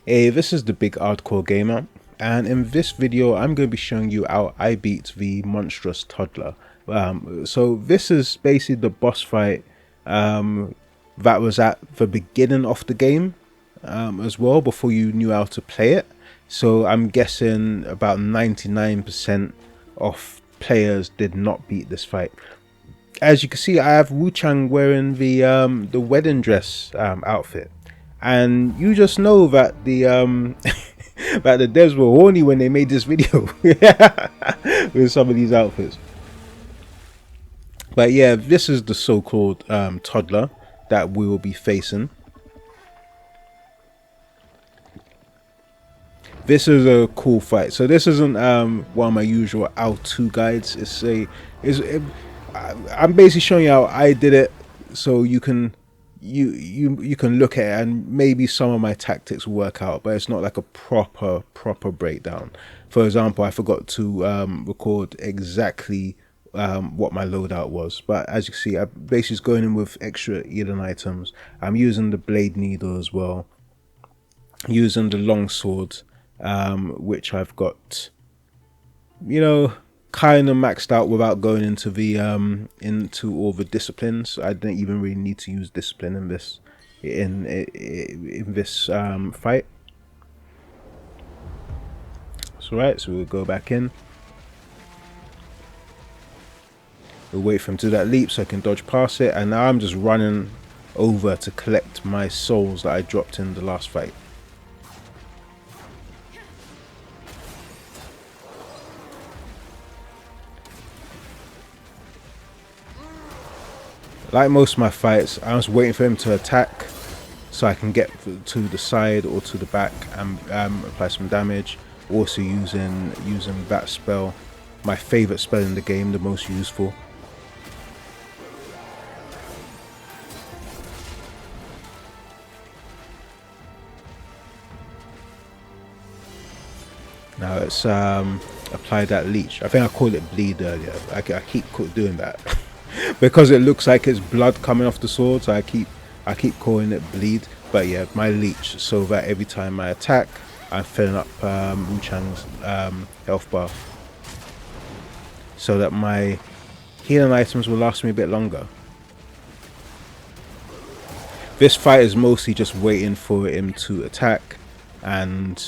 Hey, this is the Big Hardcore Gamer, and in this video I'm going to be showing you how I beat the Monstrous Toddler. So this is basically the boss fight that was at the beginning of the game as well, before you knew how to play it. So I'm guessing about 99% of players did not beat this fight. As you can see, I have Wuchang wearing the wedding dress outfit. And you just know that the that the devs were horny when they made this video with some of these outfits. But yeah, this is the so-called toddler that we will be facing. This is a cool fight. So this isn't one of my usual how-to guides. I'm basically showing you how I did it, so you can look at it and maybe some of my tactics will work out, but it's not like a proper breakdown. For example, I forgot to record exactly what my loadout was, but as you can see, I'm basically just going in with extra healing items. I'm using the blade needle as well, using the long sword, which I've got, you know, kind of maxed out without going into the into all the disciplines. I didn't even really need to use discipline in this fight. So right, so we'll go back in. We'll wait for him to do that leap so I can dodge past it, and now I'm just running over to collect my souls that I dropped in the last fight. Like most of my fights, I was waiting for him to attack so I can get to the side or to the back and apply some damage. Also using that spell, my favorite spell in the game, the most useful. Now let's apply that leech. I think I called it bleed earlier. I keep doing that. Because it looks like it's blood coming off the sword, so I keep calling it bleed. But yeah, my leech, so that every time I attack, I'm filling up Wuchang's health bar, so that my healing items will last me a bit longer. This fight is mostly just waiting for him to attack, and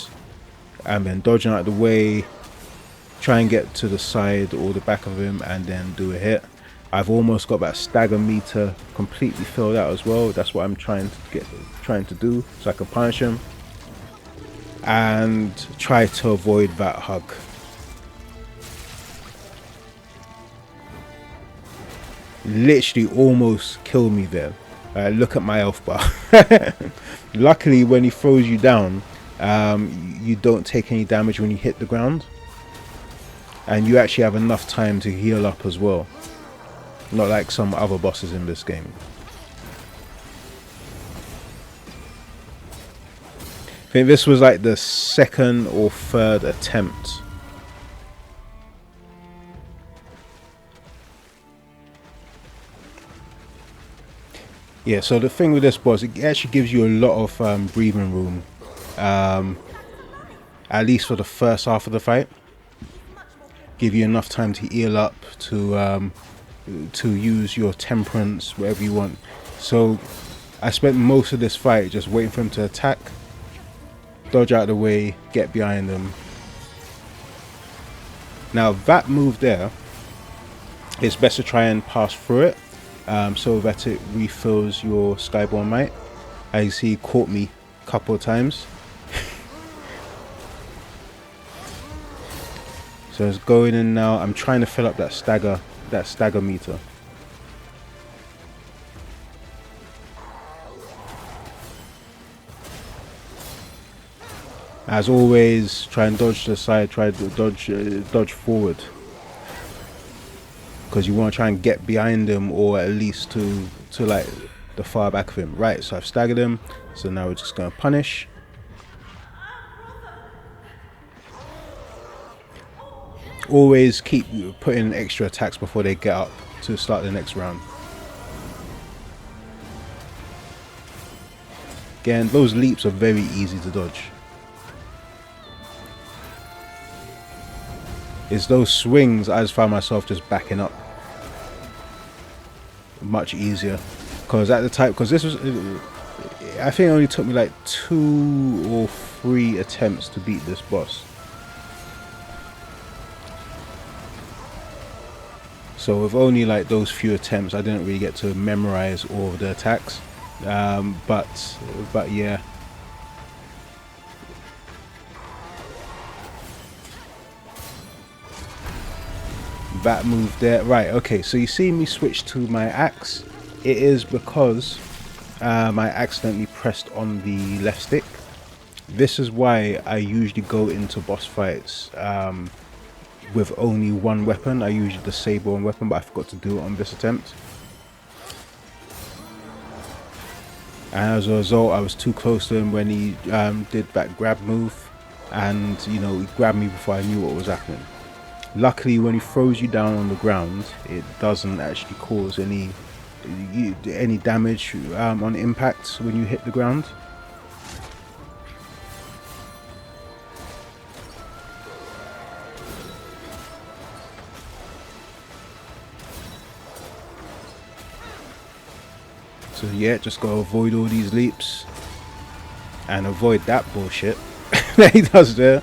then dodging out of the way, try and get to the side or the back of him, and then do a hit. I've almost got that stagger meter completely filled out as well. That's what I'm trying to do, so I can punish him and try to avoid that hug. Literally almost killed me there. Look at my health bar. Luckily, when he throws you down, you don't take any damage when you hit the ground, and you actually have enough time to heal up as well. Not like some other bosses in this game. I think this was like the second or third attempt. Yeah, so the thing with this boss, it actually gives you a lot of breathing room, at least for the first half of the fight. Give you enough time to heal up, to use your temperance, whatever you want. So I spent most of this fight just waiting for him to attack, dodge out of the way, get behind him. Now that move there, it's best to try and pass through it, so that it refills your Skyborn Might. As you see, he caught me a couple of times. So it's going in now. I'm trying to fill up that stagger meter. As always, try and dodge to the side, try to dodge forward, because you want to try and get behind him, or at least to like the far back of him. Right, so I've staggered him, so now we're just going to punish. Always keep putting extra attacks before they get up to start the next round. Again, those leaps are very easy to dodge. It's those swings I just found myself just backing up much easier. Because at the time, because this was, I think it only took me like 2 or 3 attempts to beat this boss. So with only like those few attempts, I didn't really get to memorize all of the attacks. But yeah. That move there. Right, okay, so you see me switch to my axe. It is because I accidentally pressed on the left stick. This is why I usually go into boss fights with only one weapon. I usually disable one weapon, but I forgot to do it on this attempt. And as a result, I was too close to him when he did that grab move. And, you know, he grabbed me before I knew what was happening. Luckily, when he throws you down on the ground, it doesn't actually cause any damage on impact when you hit the ground. So yeah, just gotta avoid all these leaps and avoid that bullshit that he does there.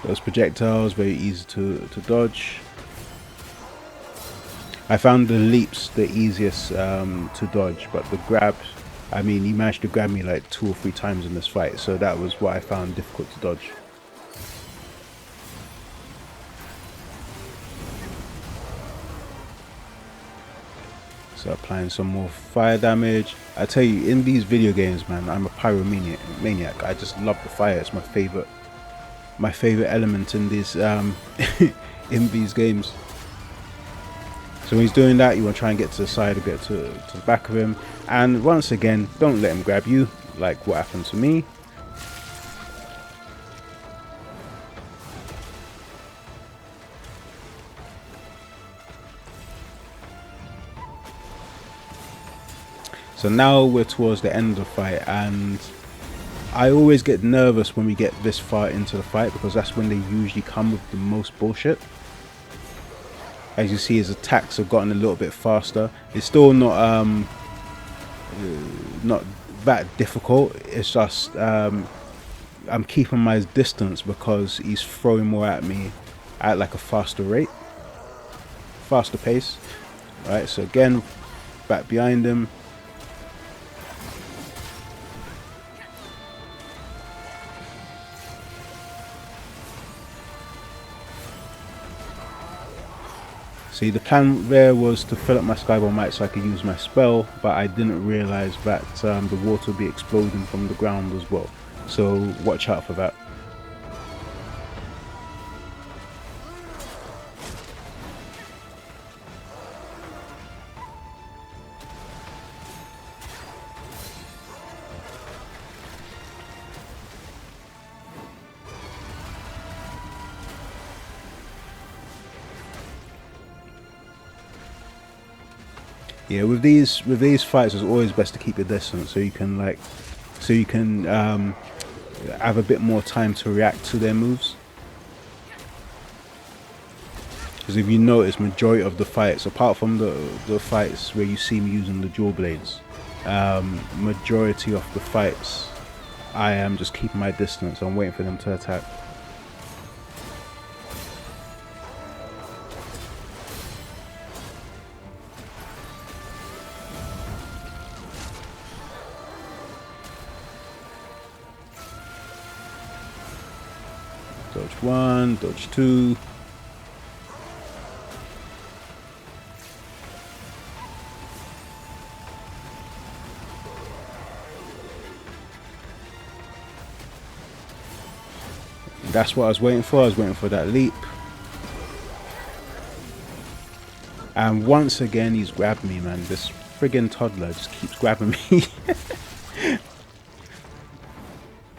Those projectiles, very easy to dodge. I found the leaps the easiest to dodge, but the grabs, I mean, he managed to grab me like 2 or 3 times in this fight, so that was what I found difficult to dodge. So applying some more fire damage. I tell you, in these video games, man, I'm a pyromaniac. I just love the fire. It's my favorite element in these in these games. So when he's doing that, you want to try and get to the side a bit, to the back of him, and once again, don't let him grab you like what happened to me. So now we're towards the end of the fight, and I always get nervous when we get this far into the fight because that's when they usually come with the most bullshit. As you see, his attacks have gotten a little bit faster. It's still not that difficult. It's just I'm keeping my distance because he's throwing more at me at like a faster pace. Right, so again, back behind him. See, the plan there was to fill up my Skyball Might so I could use my spell, but I didn't realise that the water would be exploding from the ground as well. So watch out for that. Yeah, with these fights, it's always best to keep your distance so you can have a bit more time to react to their moves. Because if you notice, majority of the fights, apart from the fights where you see me using the dual blades, majority of the fights, I am just keeping my distance. I'm waiting for them to attack. Dodge 1, dodge 2. That's what I was waiting for. I was waiting for that leap. And once again, he's grabbed me, man. This friggin' toddler just keeps grabbing me.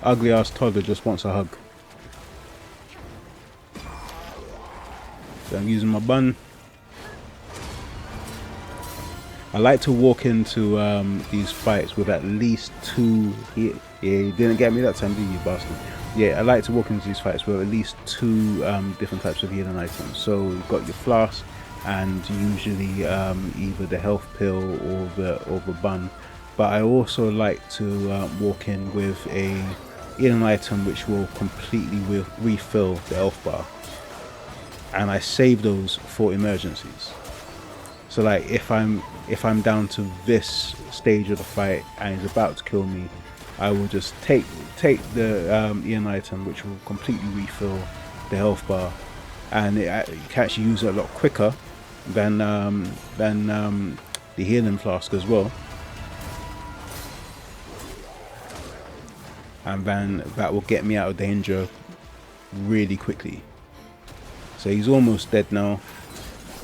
Ugly ass toddler just wants a hug. So I'm using my bun. I like to walk into these fights with at least 2. Yeah, he didn't get me that time, did you, bastard? yeah, I like to walk into these fights with at least 2 different types of healing items. So you've got your flask, and usually either the health pill or the bun. But I also like to walk in with a healing item which will completely refill the health bar, and I save those for emergencies. So like if I'm down to this stage of the fight and he's about to kill me, I will just take the healing item, which will completely refill the health bar, and you can actually use it a lot quicker than the healing flask as well. And then that will get me out of danger really quickly. So he's almost dead now.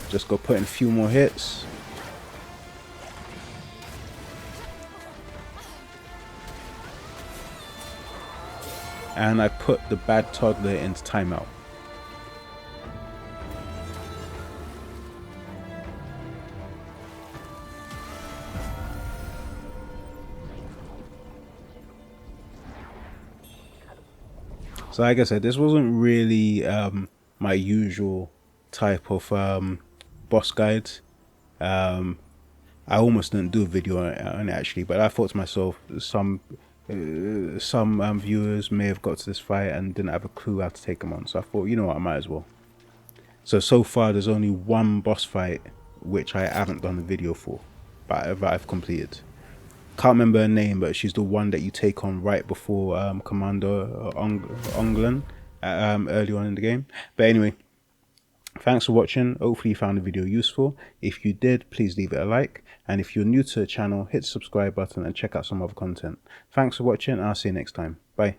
Just go put in a few more hits. And I put the bad toddler into timeout. So like I said, this wasn't really my usual type of boss guides. I almost didn't do a video on it actually, but I thought to myself, some viewers may have got to this fight and didn't have a clue how to take them on. So I thought, you know what, I might as well. So far there's only one boss fight which I haven't done a video for, but I've completed. Can't remember her name, but she's the one that you take on right before Commander Onglan early on in the game. But anyway, thanks for watching. Hopefully you found the video useful. If you did, please leave it a like. And if you're new to the channel, hit the subscribe button and check out some other content. Thanks for watching, and I'll see you next time. Bye.